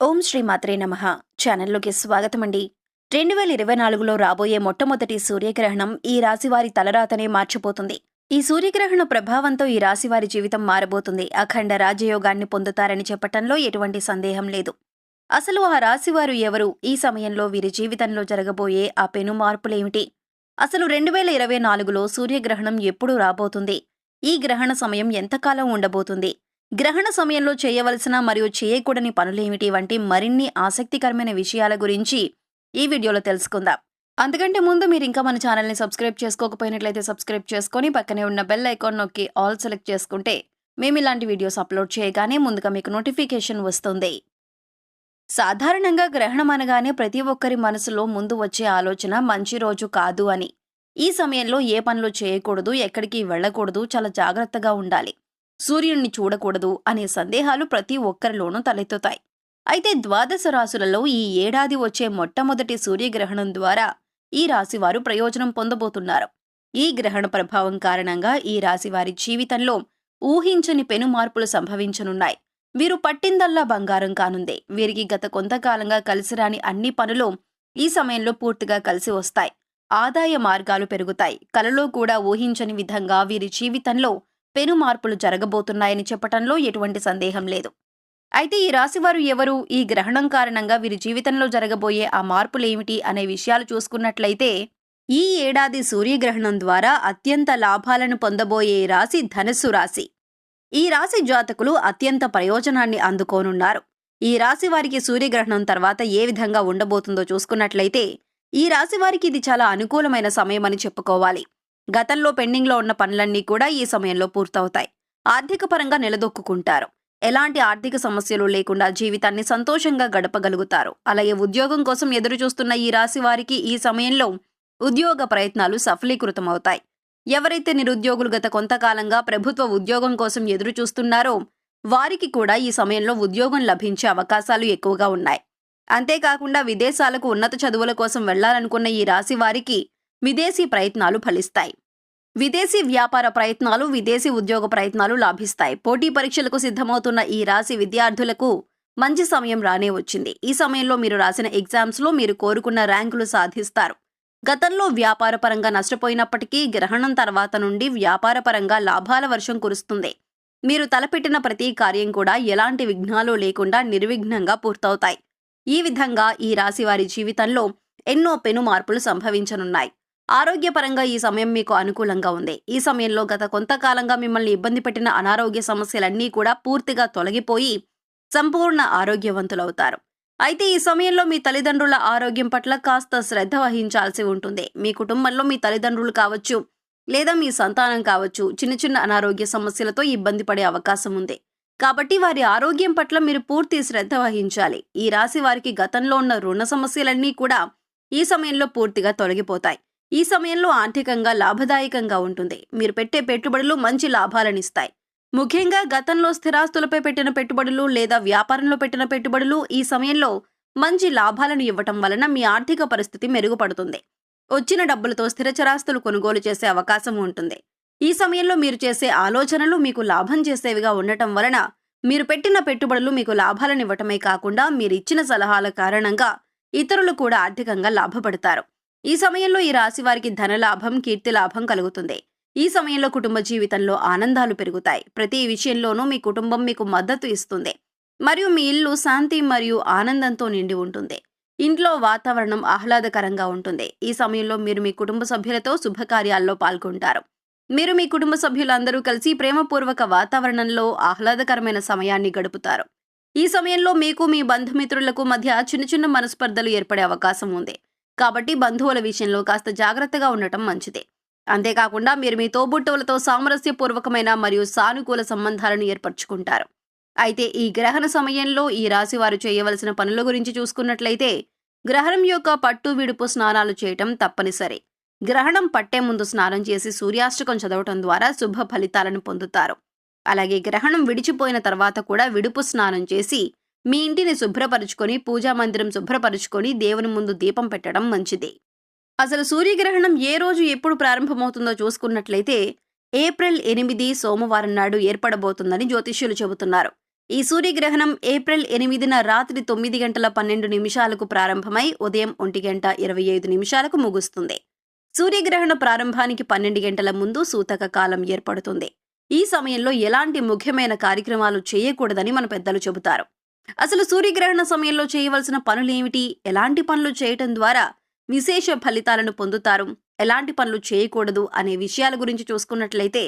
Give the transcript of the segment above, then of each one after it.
ఓం శ్రీ మాత్రే నమః. ఛానల్లోకి స్వాగతమండి. 2024లో రాబోయే మొట్టమొదటి సూర్యగ్రహణం ఈ రాశివారి తలరాతనే మార్చిపోతుంది. ఈ సూర్యగ్రహణ ప్రభావంతో ఈ రాశివారి జీవితం మారబోతుంది. అఖండ రాజయోగాన్ని పొందుతారని చెప్పటంలో ఎటువంటి సందేహం లేదు. అసలు ఆ రాశివారు ఎవరు? ఈ సమయంలో వీరి జీవితంలో జరగబోయే ఆ పెను మార్పులేమిటి? అసలు 2024లో సూర్యగ్రహణం ఎప్పుడు రాబోతుంది? ఈ గ్రహణ సమయం ఎంతకాలం ఉండబోతుంది? గ్రహణ సమయంలో చేయవలసిన మరియు చేయకూడని పనులేమిటి వంటి మరిన్ని ఆసక్తికరమైన విషయాల గురించి ఈ వీడియోలో తెలుసుకుందాం. అంతకంటే ముందు మీరు ఇంకా మన ఛానల్ని సబ్స్క్రైబ్ చేసుకోకపోయినట్లయితే సబ్స్క్రైబ్ చేసుకొని పక్కనే ఉన్న బెల్ ఐకాన్ నొక్కి ఆల్ సెలెక్ట్ చేసుకుంటే మేము ఇలాంటి వీడియోస్ అప్లోడ్ చేయగానే ముందుగా మీకు నోటిఫికేషన్ వస్తుంది. సాధారణంగా గ్రహణం అనగానే ప్రతి ఒక్కరి మనసులో ముందు వచ్చే ఆలోచన మంచి రోజు కాదు అని. ఈ సమయంలో ఏ పనులు చేయకూడదు, ఎక్కడికి వెళ్ళకూడదు, చాలా జాగ్రత్తగా ఉండాలి, సూర్యుడిని చూడకూడదు అనే సందేహాలు ప్రతి ఒక్కరిలోనూ తలెత్తుతాయి. అయితే ద్వాదశ రాశులలో ఈ ఏడాది వచ్చే మొట్టమొదటి సూర్యగ్రహణం ద్వారా ఈ రాశివారు ప్రయోజనం పొందబోతున్నారు. ఈ గ్రహణ ప్రభావం కారణంగా ఈ రాశివారి జీవితంలో ఊహించని పెను మార్పులు సంభవించనున్నాయి. వీరు పట్టిందల్లా బంగారం కానుందే. వీరికి గత కొంతకాలంగా కలిసిరాని అన్ని పనులు ఈ సమయంలో పూర్తిగా కలిసి వస్తాయి. ఆదాయ మార్గాలు పెరుగుతాయి. కలలో కూడా ఊహించని విధంగా వీరి జీవితంలో పెను మార్పులు జరగబోతున్నాయని చెప్పటంలో ఎటువంటి సందేహం లేదు. అయితే ఈ రాశివారు ఎవరు? ఈ గ్రహణం కారణంగా వీరి జీవితంలో జరగబోయే ఆ మార్పులేమిటి అనే విషయాలు చూసుకున్నట్లయితే, ఈ ఏడాది సూర్యగ్రహణం ద్వారా అత్యంత లాభాలను పొందబోయే రాశి ధనుస్సు రాశి. ఈ రాశి జాతకులు అత్యంత ప్రయోజనాన్ని అందుకోనున్నారు. ఈ రాశి వారికి సూర్యగ్రహణం తర్వాత ఏ విధంగా ఉండబోతుందో చూసుకున్నట్లయితే, ఈ రాశి వారికి ఇది చాలా అనుకూలమైన సమయమని చెప్పుకోవాలి. గతంలో పెండింగ్లో ఉన్న పనులన్నీ కూడా ఈ సమయంలో పూర్తవుతాయి. ఆర్థిక పరంగా నిలదొక్కుంటారు. ఎలాంటి ఆర్థిక సమస్యలు లేకుండా జీవితాన్ని సంతోషంగా గడపగలుగుతారు. అలాగే ఉద్యోగం కోసం ఎదురు చూస్తున్న ఈ రాశి వారికి ఈ సమయంలో ఉద్యోగ ప్రయత్నాలు సఫలీకృతమవుతాయి. ఎవరైతే నిరుద్యోగులు గత కొంతకాలంగా ప్రభుత్వ ఉద్యోగం కోసం ఎదురు చూస్తున్నారో వారికి కూడా ఈ సమయంలో ఉద్యోగం లభించే అవకాశాలు ఎక్కువగా ఉన్నాయి. అంతేకాకుండా విదేశాలకు ఉన్నత చదువుల కోసం వెళ్లాలనుకున్న ఈ రాశి వారికి విదేశీ ప్రయత్నాలు ఫలిస్తాయి. విదేశీ వ్యాపార ప్రయత్నాలు, విదేశీ ఉద్యోగ ప్రయత్నాలు లాభిస్తాయి. పోటీ పరీక్షలకు సిద్ధమవుతున్న ఈ రాశి విద్యార్థులకు మంచి సమయం రానే వచ్చింది. ఈ సమయంలో మీరు రాసిన ఎగ్జామ్స్లో మీరు కోరుకున్న ర్యాంకులు సాధిస్తారు. గతంలో వ్యాపారపరంగా నష్టపోయినప్పటికీ గ్రహణం తర్వాత నుండి వ్యాపారపరంగా లాభాల వర్షం కురుస్తుంది. మీరు తలపెట్టిన ప్రతి కార్యం కూడా ఎలాంటి విఘ్నాలు లేకుండా నిర్విఘ్నంగా పూర్తవుతాయి. ఈ విధంగా ఈ రాశి వారి జీవితంలో ఎన్నో పెను మార్పులు సంభవించనున్నాయి. ఆరోగ్యపరంగా ఈ సమయం మీకు అనుకూలంగా ఉంది. ఈ సమయంలో గత కొంతకాలంగా మిమ్మల్ని ఇబ్బంది పెట్టిన అనారోగ్య సమస్యలన్నీ కూడా పూర్తిగా తొలగిపోయి సంపూర్ణ ఆరోగ్యవంతులవుతారు. అయితే ఈ సమయంలో మీ తల్లిదండ్రుల ఆరోగ్యం పట్ల కాస్త శ్రద్ధ వహించాల్సి ఉంటుంది. మీ కుటుంబంలో మీ తల్లిదండ్రులు కావచ్చు, లేదా మీ సంతానం కావచ్చు, చిన్న చిన్న అనారోగ్య సమస్యలతో ఇబ్బంది పడే అవకాశం ఉంది. కాబట్టి వారి ఆరోగ్యం పట్ల మీరు పూర్తి శ్రద్ధ వహించాలి. ఈ రాశి వారికి గతంలో ఉన్న రుణ సమస్యలన్నీ కూడా ఈ సమయంలో పూర్తిగా తొలగిపోతాయి. ఈ సమయంలో ఆర్థికంగా లాభదాయకంగా ఉంటుంది. మీరు పెట్టే పెట్టుబడులు మంచి లాభాలనిస్తాయి. ముఖ్యంగా గతంలో స్థిరాస్తులపై పెట్టిన పెట్టుబడులు లేదా వ్యాపారంలో పెట్టిన పెట్టుబడులు ఈ సమయంలో మంచి లాభాలను ఇవ్వటం వలన మీ ఆర్థిక పరిస్థితి మెరుగుపడుతుంది. వచ్చిన డబ్బులతో స్థిరచరాస్తులు కొనుగోలు చేసే అవకాశం ఉంటుంది. ఈ సమయంలో మీరు చేసే ఆలోచనలు మీకు లాభం చేసేవిగా ఉండటం వలన మీరు పెట్టిన పెట్టుబడులు మీకు లాభాలనివ్వటమే కాకుండా మీరు ఇచ్చిన సలహాల కారణంగా ఇతరులు కూడా ఆర్థికంగా లాభపడతారు. ఈ సమయంలో ఈ రాశి వారికి ధనలాభం, కీర్తి లాభం కలుగుతుంది. ఈ సమయంలో కుటుంబ జీవితంలో ఆనందాలు పెరుగుతాయి. ప్రతి విషయంలోనూ మీ కుటుంబం మీకు మద్దతు ఇస్తుంది మరియు మీ ఇల్లు శాంతి మరియు ఆనందంతో నిండి ఉంటుంది. ఇంట్లో వాతావరణం ఆహ్లాదకరంగా ఉంటుంది. ఈ సమయంలో మీరు మీ కుటుంబ సభ్యులతో శుభకార్యాల్లో పాల్గొంటారు. మీరు మీ కుటుంబ సభ్యులందరూ కలిసి ప్రేమపూర్వక వాతావరణంలో ఆహ్లాదకరమైన సమయాన్ని గడుపుతారు. ఈ సమయంలో మీకు మీ బంధుమిత్రులకు మధ్య చిన్న చిన్న మనస్పర్ధలు ఏర్పడే అవకాశం ఉంది. కాబట్టి బంధువుల విషయంలో కాస్త జాగ్రత్తగా ఉండటం మంచిదే. అంతేకాకుండా మీరు మీ తోబుట్టువులతో సామరస్యపూర్వకమైన మరియు సానుకూల సంబంధాలను ఏర్పరచుకుంటారు. అయితే ఈ గ్రహణ సమయంలో ఈ రాశి వారు చేయవలసిన పనుల గురించి చూసుకున్నట్లయితే, గ్రహణం యొక్క పట్టు విడుపు స్నానాలు చేయటం తప్పనిసరి. గ్రహణం పట్టే ముందు స్నానం చేసి సూర్యాష్టకం చదవటం ద్వారా శుభ ఫలితాలను పొందుతారు. అలాగే గ్రహణం విడిచిపోయిన తర్వాత కూడా విడుపు స్నానం చేసి మీ ఇంటిని శుభ్రపరుచుకొని, పూజా మందిరం శుభ్రపరుచుకొని దేవుని ముందు దీపం పెట్టడం మంచిది. అసలు సూర్యగ్రహణం ఏ రోజు ఎప్పుడు ప్రారంభమవుతుందో చూసుకున్నట్లయితే ఏప్రిల్ 8 సోమవారం నాడు ఏర్పడబోతుందని జ్యోతిష్యులు చెబుతున్నారు. ఈ సూర్యగ్రహణం ఏప్రిల్ 8న రాత్రి 9:12 ప్రారంభమై ఉదయం 1:25 ముగుస్తుంది. సూర్యగ్రహణ ప్రారంభానికి 12 గంటల ముందు సూతక కాలం ఏర్పడుతుంది. ఈ సమయంలో ఎలాంటి ముఖ్యమైన కార్యక్రమాలు చేయకూడదని మన పెద్దలు చెబుతారు. అసలు సూర్యగ్రహణ సమయంలో చేయవలసిన పనులేమిటి, ఎలాంటి పనులు చేయటం ద్వారా విశేష ఫలితాలను పొందుతారు, ఎలాంటి పనులు చేయకూడదు అనే విషయాల గురించి చూసుకున్నట్లయితే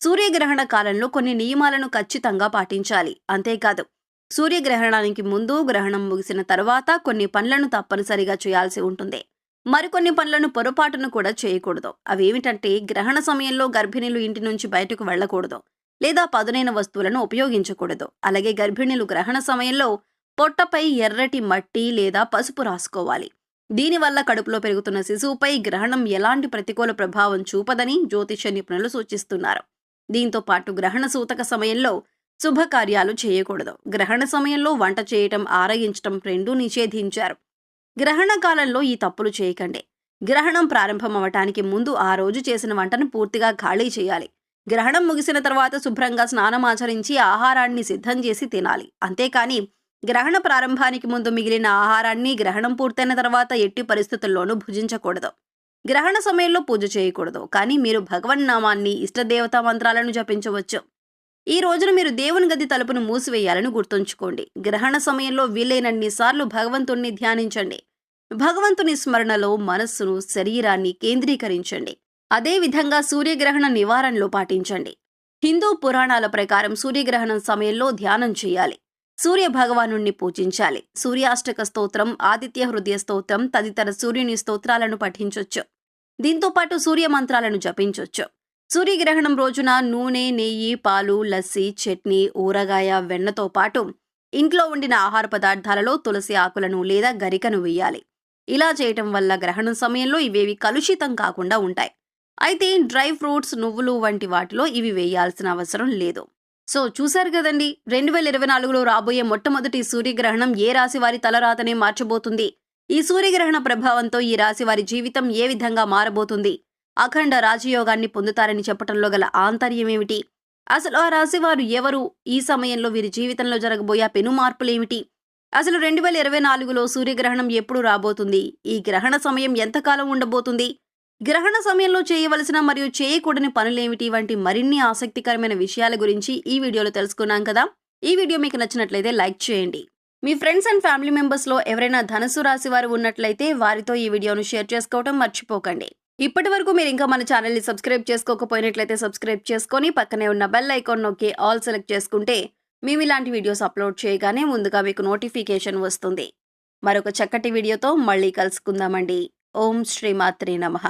సూర్యగ్రహణ కాలంలో కొన్ని నియమాలను ఖచ్చితంగా పాటించాలి. అంతేకాదు సూర్యగ్రహణానికి ముందు, గ్రహణం ముగిసిన తర్వాత కొన్ని పనులను తప్పనిసరిగా చేయాల్సి ఉంటుంది. మరికొన్ని పనులను పొరపాటును కూడా చేయకూడదు. అవేమిటంటే గ్రహణ సమయంలో గర్భిణీలు ఇంటి నుంచి బయటకు వెళ్లకూడదు, లేదా పదునైన వస్తువులను ఉపయోగించకూడదు. అలాగే గర్భిణీలు గ్రహణ సమయంలో పొట్టపై ఎర్రటి మట్టి లేదా పసుపు రాసుకోవాలి. దీనివల్ల కడుపులో పెరుగుతున్న శిశువుపై గ్రహణం ఎలాంటి ప్రతికూల ప్రభావం చూపదని జ్యోతిష నిపుణులు సూచిస్తున్నారు. దీంతో పాటు గ్రహణ సూతక సమయంలో శుభకార్యాలు చేయకూడదు. గ్రహణ సమయంలో వంట చేయటం, ఆరగించటం రెండూ నిషేధించారు. గ్రహణ కాలంలో ఈ తప్పులు చేయకండి. గ్రహణం ప్రారంభమవటానికి ముందు ఆ రోజు చేసిన వంటను పూర్తిగా ఖాళీ చేయాలి. గ్రహణం ముగిసిన తర్వాత శుభ్రంగా స్నానమాచరించి ఆహారాన్ని సిద్ధం చేసి తినాలి. అంతేకాని గ్రహణ ప్రారంభానికి ముందు మిగిలిన ఆహారాన్ని గ్రహణం పూర్తయిన తర్వాత ఎట్టి పరిస్థితుల్లోనూ భుజించకూడదు. గ్రహణ సమయంలో పూజ చేయకూడదు, కానీ మీరు భగవన్నామాన్ని, ఇష్టదేవతా మంత్రాలను జపించవచ్చు. ఈ రోజున మీరు దేవుని గది తలుపును మూసివేయాలని గుర్తుంచుకోండి. గ్రహణ సమయంలో వీలైనన్ని సార్లు భగవంతుణ్ణి ధ్యానించండి. భగవంతుని స్మరణలో మనస్సును, శరీరాన్ని కేంద్రీకరించండి. అదేవిధంగా సూర్యగ్రహణ నివారణలో పాటించండి. హిందూ పురాణాల ప్రకారం సూర్యగ్రహణం సమయంలో ధ్యానం చేయాలి. సూర్య భగవానుణ్ణి పూజించాలి. సూర్యాష్టక స్తోత్రం, ఆదిత్య హృదయ స్తోత్రం తదితర సూర్యుని స్తోత్రాలను పఠించొచ్చు. దీంతో పాటు సూర్య మంత్రాలను జపించొచ్చు. సూర్యగ్రహణం రోజున నూనె, నెయ్యి, పాలు, లస్సీ, చట్నీ, ఊరగాయ, వెన్నతో పాటు ఇంట్లో వండిన ఆహార పదార్థాలలో తులసి ఆకులను లేదా గరికను వేయాలి. ఇలా చేయటం వల్ల గ్రహణం సమయంలో ఇవేవి కలుషితం కాకుండా ఉంటాయి. అయితే డ్రై ఫ్రూట్స్, నువ్వులు వంటి వాటిలో ఇవి వేయాల్సిన అవసరం లేదు. సో చూశారు కదండి, 2024లో రాబోయే మొట్టమొదటి సూర్యగ్రహణం ఏ రాశి వారి తలరాతనే మార్చబోతుంది. ఈ సూర్యగ్రహణ ప్రభావంతో ఈ రాశి వారి జీవితం ఏ విధంగా మారబోతుంది, అఖండ రాజయోగాన్ని పొందుతారని చెప్పటంలో గల ఆంతర్యమేమిటి, అసలు ఆ రాశి వారు ఎవరు, ఈ సమయంలో వీరి జీవితంలో జరగబోయే పెను మార్పులేమిటి, అసలు 2024లో సూర్యగ్రహణం ఎప్పుడు రాబోతుంది, ఈ గ్రహణ సమయం ఎంతకాలం ఉండబోతుంది, గ్రహణ సమయంలో చేయవలసిన మరియు చేయకూడని పనులేమిటి వంటి మరిన్ని ఆసక్తికరమైన విషయాల గురించి ఈ వీడియోలో తెలుసుకున్నాం కదా. ఈ వీడియో మీకు నచ్చినట్లయితే లైక్ చేయండి. మీ ఫ్రెండ్స్ అండ్ ఫ్యామిలీ మెంబర్స్లో ఎవరైనా ధనుసు రాశి వారు ఉన్నట్లయితే వారితో ఈ వీడియోను షేర్ చేసుకోవడం మర్చిపోకండి. ఇప్పటి వరకు మీరు ఇంకా మన ఛానల్ని సబ్స్క్రైబ్ చేసుకోకపోయినట్లయితే సబ్స్క్రైబ్ చేసుకొని పక్కనే ఉన్న బెల్ ఐకాన్ నొక్కి ఆల్ సెలెక్ట్ చేసుకుంటే మేము ఇలాంటి వీడియోస్ అప్లోడ్ చేయగానే ముందుగా మీకు నోటిఫికేషన్ వస్తుంది. మరొక చక్కటి వీడియోతో మళ్ళీ కలుసుకుందామండి. ఓం శ్రీమాత్రే నమః.